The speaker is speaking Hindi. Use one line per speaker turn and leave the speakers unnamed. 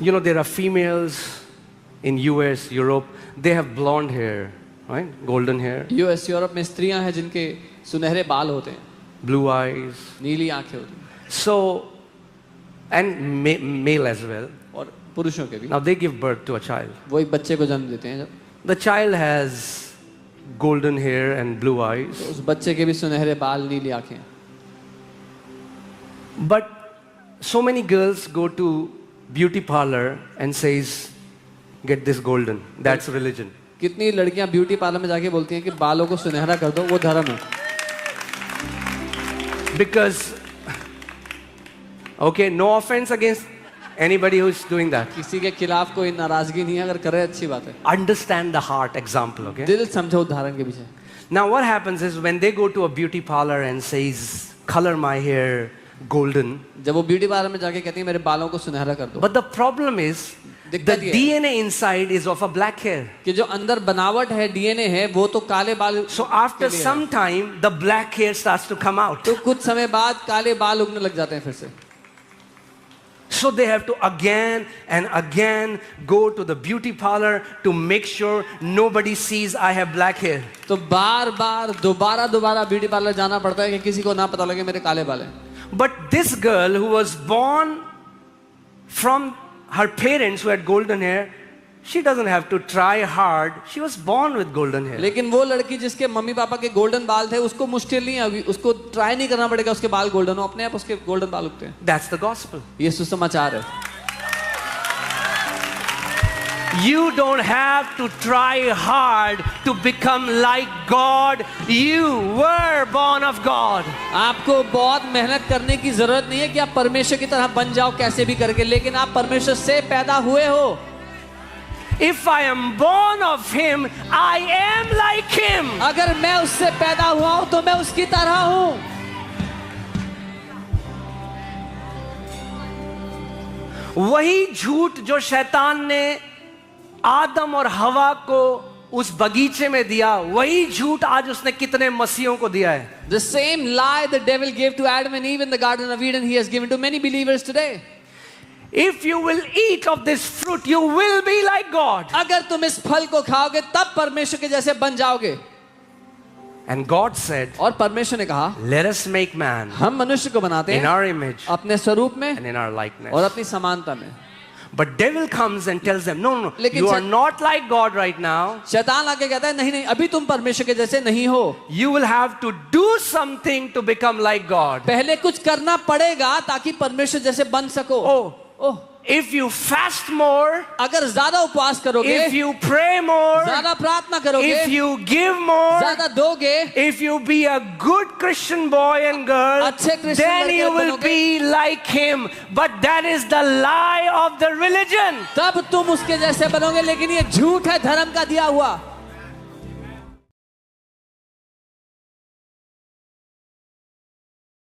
You know, there are females in US, Europe, they have blonde hair, right? Golden hair.
US Europe में स्त्रियां हैं जिनके सुनहरे बाल होते हैं,
Blue eyes.
नीली आंखें होती हैं,
So, and male as well.
और पुरुषों के भी।
Now they give birth to a child.
वो एक बच्चे को जन्म देते हैं, जब
The child has golden hair and blue eyes.
तो उस बच्चे के भी सुनहरे बाल, नीली आंखें।
But so many girls go to beauty parlor and says, get this golden. That's religion.
कितनी लड़कियां ब्यूटी पार्लर में जाके बोलती हैं कि बालों को सुनहरा कर दो, वो धर्म है।
Because, okay, no offense against anybody who's doing that.
किसी के खिलाफ कोई नाराजगी नहीं है, अगर करे अच्छी बात है।
Understand the heart example, okay?
दिल समझो उदाहरण के पीछे।
Now what happens is when they go to a beauty parlor and says, color my hair golden.
जब वो ब्यूटी पार्लर में जाके कहती है मेरे बालों को सुनहरा कर दो,
But the problem is, the
दिक्कत ये है
DNA inside is of a black hair.
कि जो अंदर बनावट है, डीएनए है, वो तो काले बाल।
So after
के लिए है।
some time, the black hair starts to come out.
तो कुछ समय बाद काले बाल उगने लग जाते हैं फिर से।
So they have to again and again go to the beauty parlor to make sure nobody sees I have black hair.
तो बार बार दोबारा ब्यूटी पार्लर जाना पड़ता है कि किसी को ना पता लगे मेरे काले बाल हैं।
But this girl who was born from her parents who had golden hair, she doesn't have to try hard. She was born with golden hair.
लेकिन वो लड़की जिसके मम्मी पापा के गोल्डन बाल थे, उसको मुश्किल नहीं है, अभी उसको ट्राई नहीं करना पड़ेगा उसके बाल गोल्डन हो, अपने आप उसके गोल्डन बाल उगते हैं।
That's the gospel.
ये सुसमाचार है।
You don't have to try hard to become like God. You were born of God.
आपको बहुत मेहनत करने की जरूरत नहीं है कि आप परमेश्वर की तरह बन जाओ कैसे भी करके, लेकिन आप परमेश्वर से पैदा हुए हो।
If I am born of Him, I am like Him.
अगर मैं उससे पैदा हुआ हूं तो मैं उसकी तरह हूं।
वही झूठ जो शैतान ने आदम और हवा को उस बगीचे में दिया, वही झूठ आज उसने कितने मसीहों को दिया है।
The same lie the devil gave to Adam and Eve in the Garden of Eden, he has given to many believers today.
If you will eat of this fruit, you will be like God.
अगर तुम इस फल को खाओगे तब परमेश्वर के जैसे बन जाओगे।
And God said,
और परमेश्वर ने कहा,
let us make man
हम मनुष्य को बनाते
in
हैं
our image
अपने स्वरूप में
and in our likeness.
और अपनी समानता में।
But devil comes and tells them, no,
लेकिन
you are not like God right now.
शैतान आके कहता है नहीं अभी तुम परमेश्वर के जैसे नहीं हो,
You will have to do something to become like God.
पहले कुछ करना पड़ेगा ताकि परमेश्वर जैसे बन सको। ओह,
if you fast more,
अगर ज्यादा उपवास करोगे,
if you pray more,
ज्यादा प्रार्थना करोगे,
if you give more,
ज्यादा दोगे,
if you be a good Christian boy and girl,
अच्छे क्रिश्चियन
then
लड़के
you will
बनोगे,
be like Him. But that is the lie of the religion.
तब तुम उसके जैसे बनोगे, लेकिन ये झूठ है धर्म का दिया हुआ।